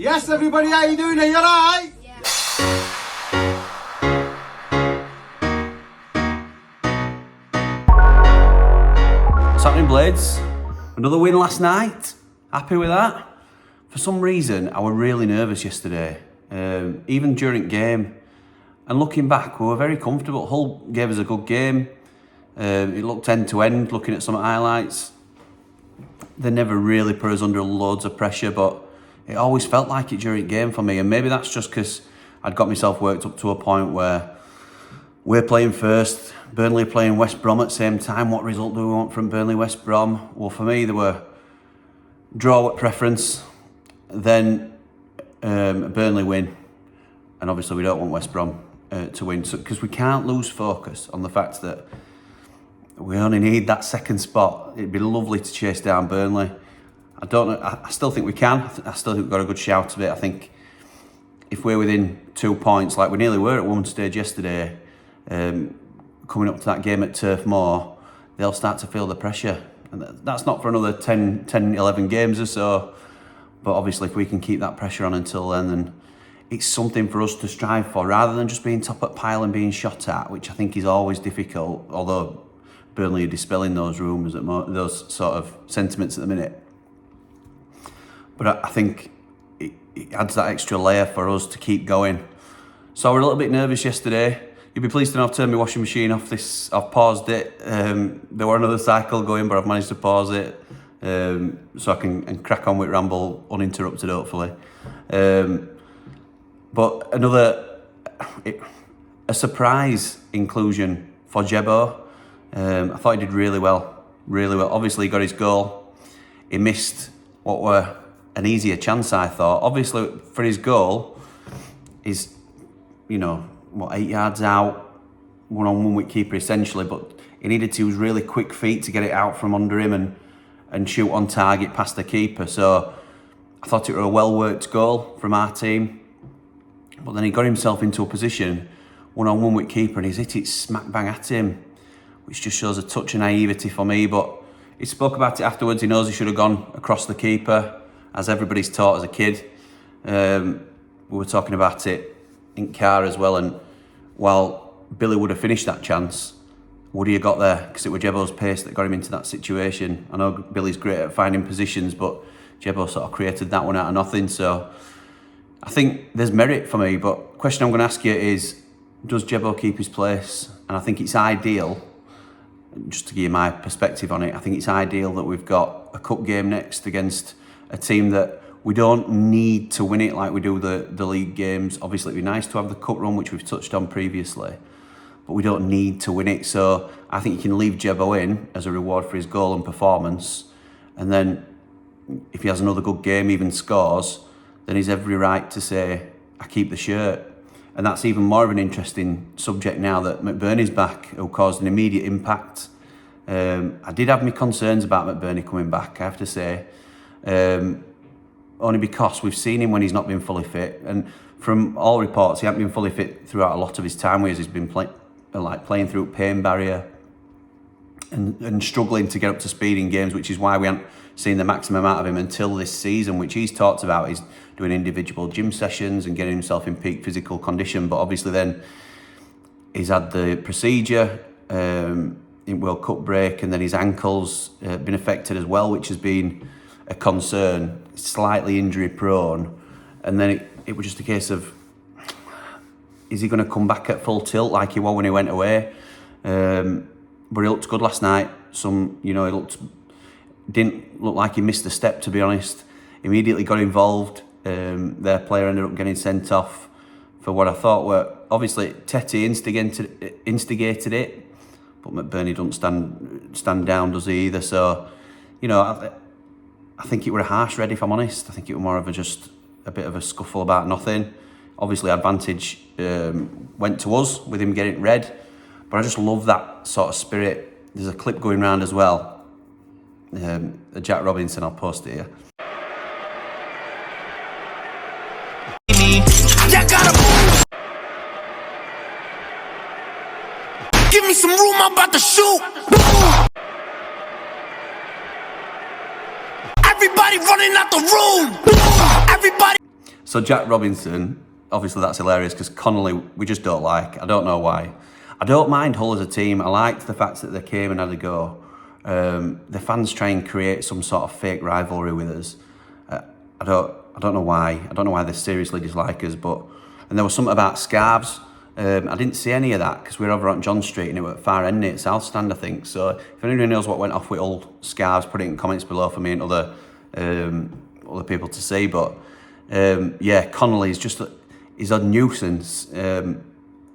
Yes, everybody, how you doing? Are you alright? Yeah. What's happening, Blades? Another win last night. Happy with that. For some reason, I was really nervous yesterday, even during game. And looking back, we were very comfortable. Hull gave us a good game. It looked end to end, looking at some highlights. They never really put us under loads of pressure, but it always felt like it during game for me. And maybe that's just because I'd got myself worked up to a point where we're playing first, Burnley are playing West Brom at the same time. What result do we want from Burnley West Brom? Well, for me, they were draw at preference, then Burnley win. And obviously we don't want West Brom to win, because we can't lose focus on the fact that we only need that second spot. It'd be lovely to chase down Burnley. I don't know. I still think we can. I still think we've got a good shout of it. I think if we're within 2 points, like we nearly were at one stage yesterday, coming up to that game at Turf Moor, they'll start to feel the pressure. And that's not for another 10, 11 games or so. But obviously, if we can keep that pressure on until then it's something for us to strive for, rather than just being top at pile and being shot at, which I think is always difficult, although Burnley are dispelling those rumours, those sort of sentiments at the minute. But I think it adds that extra layer for us to keep going. So we're a little bit nervous yesterday. You'll be pleased to know I've turned my washing machine off. I've paused it. There were another cycle going, but I've managed to pause it so I can crack on with ramble uninterrupted, hopefully. But a surprise inclusion for Jebo. I thought he did really well. Obviously, he got his goal. He missed what were an easier chance, I thought. Obviously, for his goal, he's, 8 yards out, one-on-one with keeper essentially, but he needed to use really quick feet to get it out from under him and shoot on target past the keeper. So I thought it was a well-worked goal from our team. But then he got himself into a position, one-on-one with keeper, and he's hit it smack bang at him, which just shows a touch of naivety for me. But he spoke about it afterwards. He knows he should have gone across the keeper, as everybody's taught as a kid. We were talking about it in car as well, and while Billy would have finished that chance, would he have got there? Because it was Jebo's pace that got him into that situation. I know Billy's great at finding positions, but Jebo sort of created that one out of nothing. So I think there's merit for me, but the question I'm going to ask you is, does Jebo keep his place? And I think it's ideal, just to give you my perspective on it, I think it's ideal that we've got a cup game next against a team that we don't need to win it like we do the league games. Obviously, it'd be nice to have the cup run, which we've touched on previously, but we don't need to win it. So I think you can leave Jebo in as a reward for his goal and performance, and then if he has another good game, even scores, then he's every right to say, I keep the shirt. And that's even more of an interesting subject now that McBurney's back, who caused an immediate impact. I did have my concerns about McBurney coming back, I have to say. Only because we've seen him when he's not been fully fit. And from all reports, he hasn't been fully fit throughout a lot of his time, whereas he's been playing through pain barrier and struggling to get up to speed in games, which is why we haven't seen the maximum out of him until this season, which he's talked about. He's doing individual gym sessions and getting himself in peak physical condition. But obviously then he's had the procedure in World Cup break, and then his ankle's been affected as well, which has been a concern, slightly injury prone. And then it was just a case of, is he going to come back at full tilt like he was when he went away? But he looked good last night. Didn't look like he missed a step, to be honest. Immediately got involved. Their player ended up getting sent off for what I thought were, obviously, Tete instigated it, but McBurney doesn't stand down, does he either? So, I think it were a harsh red, if I'm honest. I think it was more of just a bit of a scuffle about nothing. Obviously, advantage went to us with him getting red, but I just love that sort of spirit. There's a clip going around as well. Jack Robinson, I'll post it here. Give me some room, I'm about to shoot. Everybody running out the room. Everybody. So Jack Robinson, obviously that's hilarious because Connolly we just don't like. I don't know why. I don't mind Hull as a team. I liked the fact that they came and had a go. The fans try and create some sort of fake rivalry with us. I don't know why. I don't know why they seriously dislike us. And there was something about scarves. I didn't see any of that because we were over on John Street and it was at far end at South Stand, I think. So if anyone knows what went off with Hull scarves, put it in comments below for me and other people to see. But yeah, Connolly is a nuisance and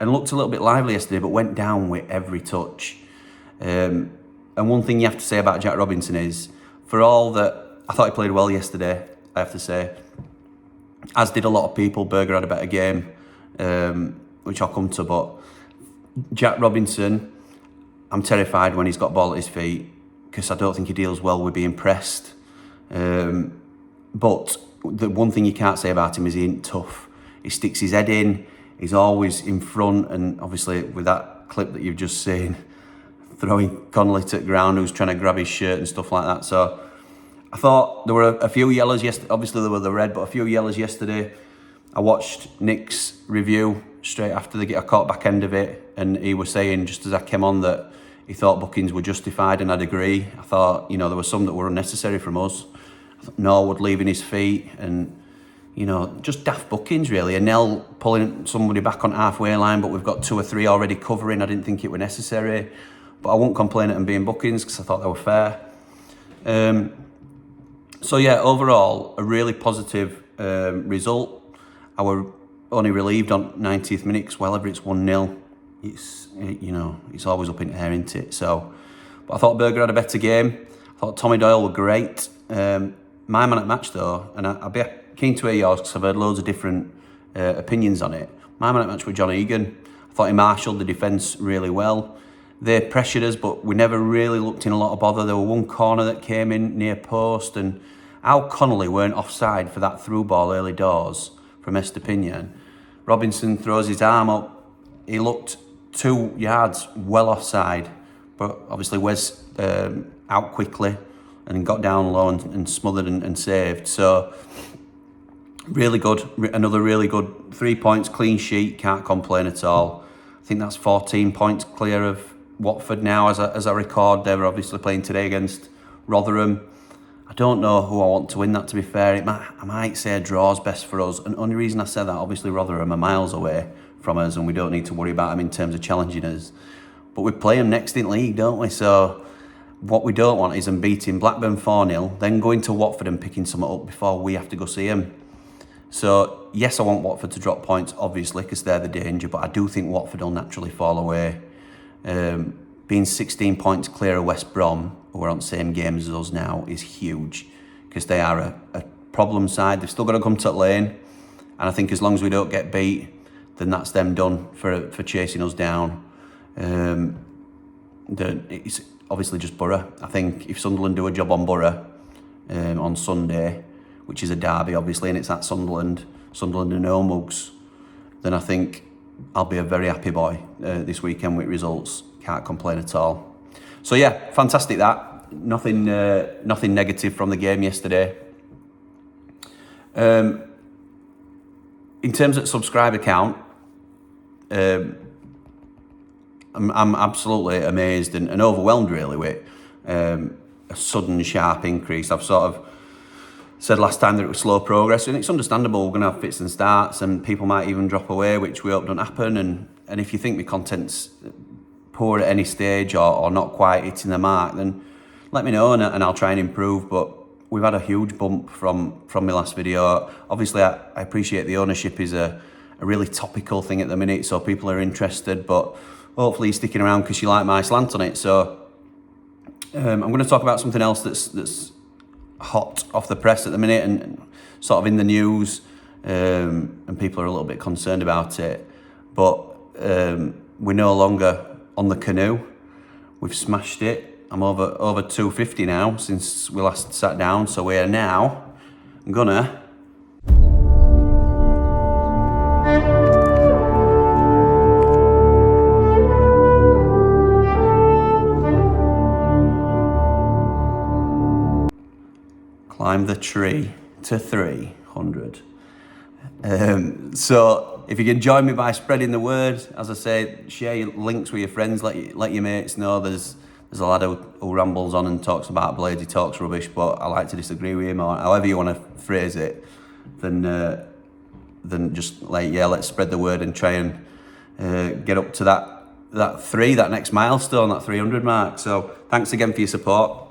looked a little bit lively yesterday, but went down with every touch. And one thing you have to say about Jack Robinson is, for all that, I thought he played well yesterday, I have to say. As did a lot of people. Berger had a better game, which I'll come to. But Jack Robinson, I'm terrified when he's got ball at his feet because I don't think he deals well with being pressed. But the one thing you can't say about him is he ain't tough. He sticks his head in. He's always in front. And obviously with that clip that you've just seen, throwing Connolly to the ground, who's trying to grab his shirt and stuff like that. So I thought there were a few yellows yesterday. Obviously there were the red, but a few yellows yesterday. I watched Nick's review straight after they get a caught back end of it, and he was saying, just as I came on, that he thought bookings were justified, and I'd agree. I thought, there were some that were unnecessary from us. Norwood leaving his feet, and just daft bookings really. And Nell pulling somebody back on halfway line, but we've got 2 or 3 already covering. I didn't think it were necessary, but I won't complain at them being bookings because I thought they were fair. So yeah, overall a really positive result. I were only relieved on 90th minute because whenever it's 1-0, it's always up in the air, isn't it? So, but I thought Berger had a better game. I thought Tommy Doyle were great. My man at match though, and I'd be keen to hear yours because I've heard loads of different opinions on it. My man at match was John Egan. I thought he marshalled the defence really well. They pressured us, but we never really looked in a lot of bother. There was one corner that came in near post, and Al Connolly weren't offside for that through ball early doors from Estepinian. Robinson throws his arm up. He looked 2 yards well offside, but obviously Wes out quickly and got down low and smothered and saved. So really good, another really good 3 points, clean sheet, can't complain at all. I think that's 14 points clear of Watford now as I record. They were obviously playing today against Rotherham. I don't know who I want to win that, to be fair. I might say a draw's best for us. And the only reason I say that, obviously Rotherham are miles away from us and we don't need to worry about them in terms of challenging us. But we play them next in league, don't we? So what we don't want is them beating Blackburn 4-0, then going to Watford and picking something up before we have to go see them. So yes, I want Watford to drop points, obviously, because they're the danger, but I do think Watford will naturally fall away. Being 16 points clear of West Brom, who are on the same games as us now, is huge because they are a problem side. They've still got to come to Lane, and I think as long as we don't get beat, then that's them done for chasing us down. It's obviously just Borough. I think if Sunderland do a job on Borough on Sunday, which is a derby obviously, and it's at Sunderland and no mugs, then I think I'll be a very happy boy this weekend with results. Can't complain at all. So yeah, fantastic that. Nothing negative from the game yesterday. In terms of subscriber count, I'm absolutely amazed and overwhelmed really with a sudden sharp increase. I've sort of said last time that it was slow progress, and it's understandable. We're going to have fits and starts and people might even drop away, which we hope don't happen. And if you think my content's poor at any stage or not quite hitting the mark, then let me know and I'll try and improve. But we've had a huge bump from my last video. Obviously, I appreciate the ownership is a really topical thing at the minute, so people are interested, but hopefully you're sticking around because you like my slant on it. So I'm going to talk about something else that's hot off the press at the minute and sort of in the news, and people are a little bit concerned about it. But we're no longer on the canoe. We've smashed it. I'm over 250 now since we last sat down, so we're now gonna climb the tree to 300. So if you can join me by spreading the word, as I say, share your links with your friends, let your mates know. There's a lad who rambles on and talks about Blades, he talks rubbish, but I like to disagree with him, or however you want to phrase it, then just let's spread the word and try and get up to that next milestone, that 300 mark. So thanks again for your support.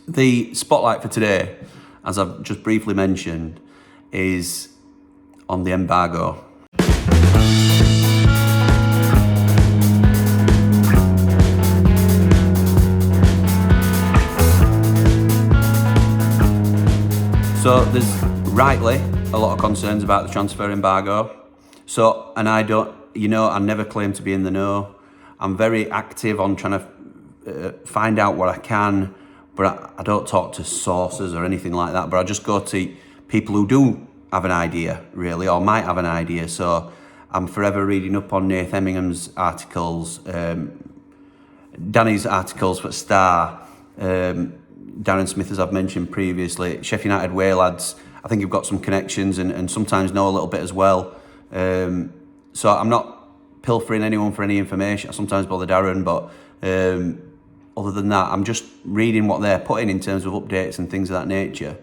The spotlight for today, as I've just briefly mentioned, is on the embargo. So there's rightly a lot of concerns about the transfer embargo. So, and I never claim to be in the know. I'm very active on trying to find out what I can, but I don't talk to sources or anything like that, but I just go to people who do have an idea, really, or might have an idea. So I'm forever reading up on Nath Emmingham's articles, Danny's articles for Star, Darren Smith, as I've mentioned previously, Sheffield United way lads. I think you've got some connections and sometimes know a little bit as well. So I'm not pilfering anyone for any information. I sometimes bother Darren, but other than that, I'm just reading what they're putting in terms of updates and things of that nature.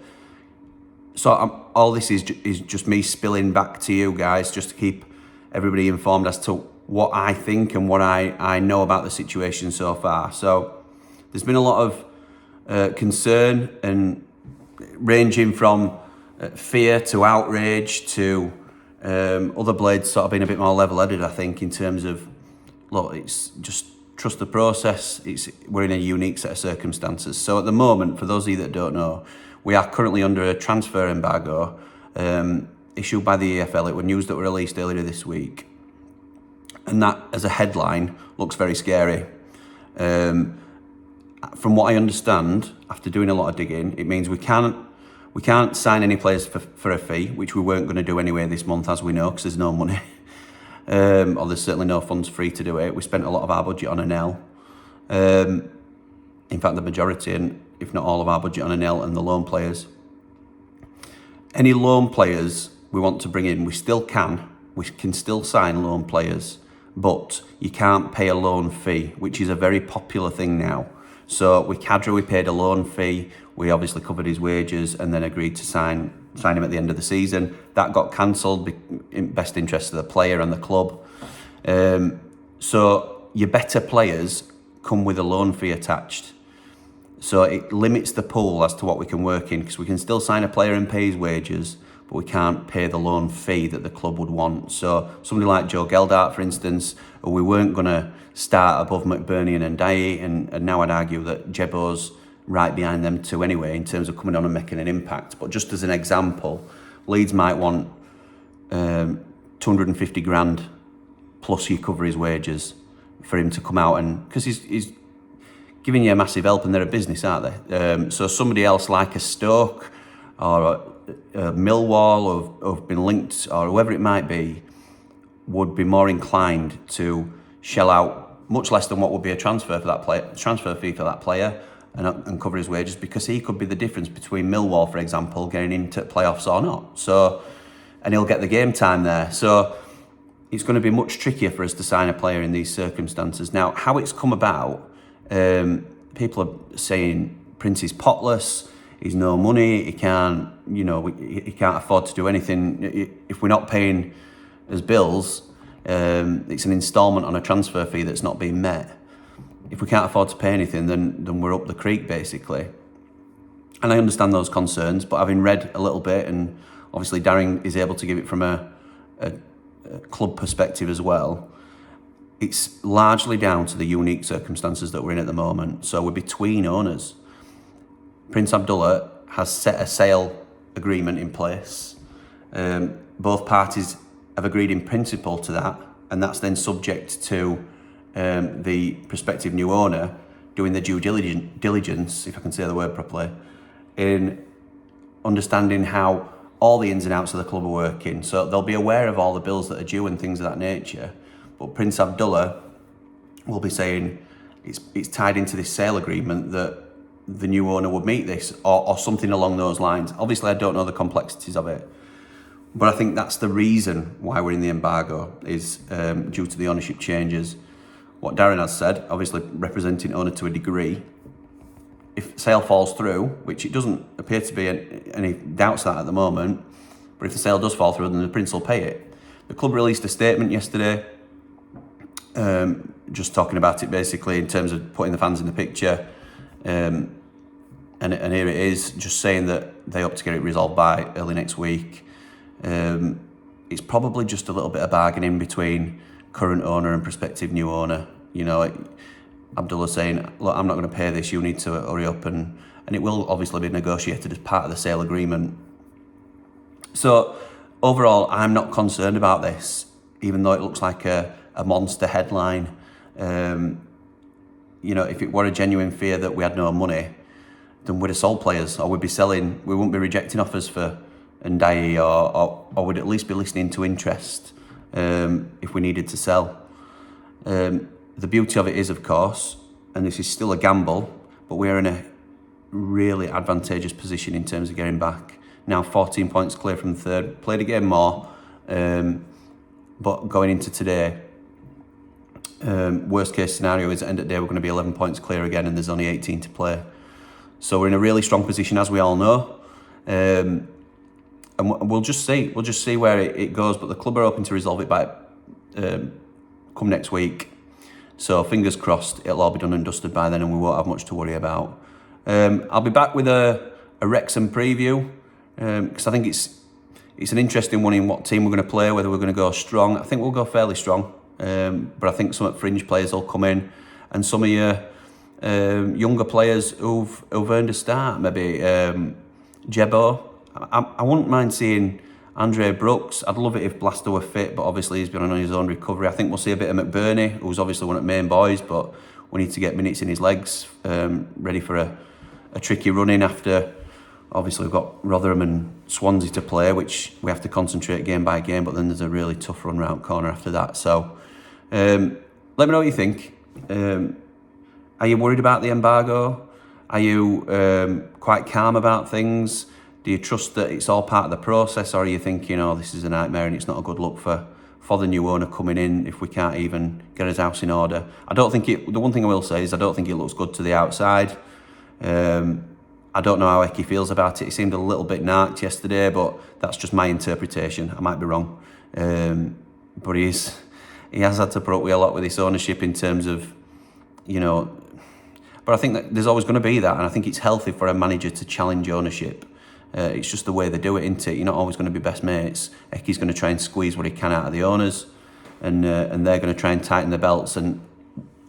So all this is just me spilling back to you guys, just to keep everybody informed as to what I think and what I know about the situation so far. So there's been a lot of concern, and ranging from fear to outrage to other blades sort of being a bit more level-headed, I think, in terms of, look, it's just trust the process. We're in a unique set of circumstances. So at the moment, for those of you that don't know, we are currently under a transfer embargo issued by the EFL. It were news that were released earlier this week. And that, as a headline, looks very scary. From what I understand, after doing a lot of digging, it means we can't sign any players for a fee, which we weren't going to do anyway this month, as we know, because there's no money. Or there's certainly no funds free to do it. We spent a lot of our budget on an L. In fact, the majority, and if not all of our budget on an L and the loan players. Any loan players we want to bring in, we can still sign loan players, but you can't pay a loan fee, which is a very popular thing now. So with Kadra, we paid a loan fee. We obviously covered his wages and then agreed to sign him at the end of the season. That got cancelled in best interest of the player and the club. So your better players come with a loan fee attached. So it limits the pool as to what we can work in, because we can still sign a player and pay his wages, but we can't pay the loan fee that the club would want. So somebody like Joe Geldart, for instance, who we weren't going to start above McBurney and Ndiaye, and now I'd argue that Jebo's right behind them too anyway, in terms of coming on and making an impact. But just as an example, Leeds might want 250 grand plus you cover his wages for him to come out, and because he's giving you a massive help, and they're a business, aren't they? So somebody else like a Stoke or a Millwall who've been linked, or whoever it might be, would be more inclined to shell out much less than what would be a transfer fee for that player, and cover his wages, because he could be the difference between Millwall, for example, getting into playoffs or not. So, and he'll get the game time there. So it's going to be much trickier for us to sign a player in these circumstances. Now, how it's come about, people are saying Prince is potless, he's no money, he can't afford to do anything. If we're not paying his bills, it's an instalment on a transfer fee that's not being met. If we can't afford to pay anything, then we're up the creek, basically. And I understand those concerns, but having read a little bit, and obviously Darren is able to give it from a club perspective as well, it's largely down to the unique circumstances that we're in at the moment. So we're between owners. Prince Abdullah has set a sale agreement in place. Both parties have agreed in principle to that, and that's then subject to the prospective new owner doing the due diligence, if I can say the word properly, in understanding how all the ins and outs of the club are working. So they'll be aware of all the bills that are due and things of that nature. But Prince Abdullah will be saying it's tied into this sale agreement that the new owner would meet this, or something along those lines. Obviously, I don't know the complexities of it, But I think that's the reason why we're in the embargo, is due to the ownership changes. What Darren has said, obviously representing owner to a degree, if sale falls through, which it doesn't appear to be any doubts that at the moment, but if the sale does fall through, then the Prince will pay it. The club released a statement yesterday, just talking about it basically in terms of putting the fans in the picture. And here it is, just saying that they hope to get it resolved by early next week. It's probably just a little bit of bargaining between current owner and prospective new owner. You know, Abdullah saying, look, I'm not going to pay this, you need to hurry up, and it will obviously be negotiated as part of the sale agreement. So overall, I'm not concerned about this, even though it looks like a monster headline. You know, if it were a genuine fear that we had no money, then we'd have sold players, or we'd be selling, we wouldn't be rejecting offers for Ndiaye, or we'd at least be listening to interest if we needed to sell. The beauty of it is, of course, and this is still a gamble, but we're in a really advantageous position in terms of getting back. Now 14 points clear from third, played a game more, but going into today, worst case scenario is at the end of the day we're going to be 11 points clear again, and there's only 18 to play. So we're in a really strong position, as we all know. And we'll just see where it goes, but the club are hoping to resolve it by come next week. So fingers crossed it'll all be done and dusted by then, and we won't have much to worry about. I'll be back with a Wrexham preview, because I think it's an interesting one in what team we're going to play, whether we're going to go strong. I think we'll go fairly strong, but I think some fringe players will come in, and some of your younger players who've earned a start, maybe Jebo. I wouldn't mind seeing Andre Brooks. I'd love it if Blaster were fit, but obviously he's been on his own recovery. I think we'll see a bit of McBurney, who's obviously one of the main boys, but we need to get minutes in his legs, ready for a tricky run-in after. Obviously we've got Rotherham and Swansea to play, which we have to concentrate game by game, but then there's a really tough run round corner after that. So let me know what you think. Are you worried about the embargo? Are you quite calm about things? Do you trust that it's all part of the process, or are you thinking, oh, this is a nightmare and it's not a good look for the new owner coming in if we can't even get his house in order? I don't think the one thing I will say is I don't think it looks good to the outside. I don't know how Eki feels about it. He seemed a little bit narked yesterday, but that's just my interpretation. I might be wrong. But he has had to put up with a lot with this ownership in terms of, you know, but I think that there's always going to be that, and I think it's healthy for a manager to challenge ownership. It's just the way they do it, isn't it? You're not always going to be best mates. Eki's going to try and squeeze what he can out of the owners, and they're going to try and tighten the belts and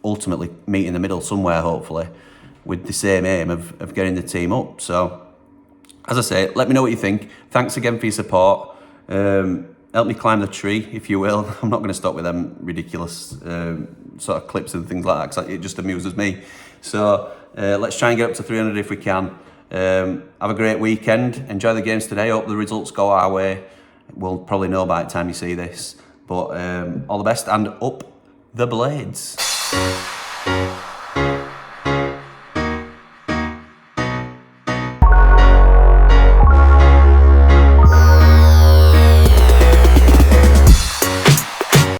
ultimately meet in the middle somewhere, hopefully, with the same aim of getting the team up. So, as I say, let me know what you think. Thanks again for your support. Help me climb the tree, if you will. I'm not going to stop with them ridiculous sort of clips and things like that, because it just amuses me. So let's try and get up to 300 if we can. Have a great weekend. Enjoy the games today. Hope the results go our way. We'll probably know by the time you see this. But all the best, and up the Blades.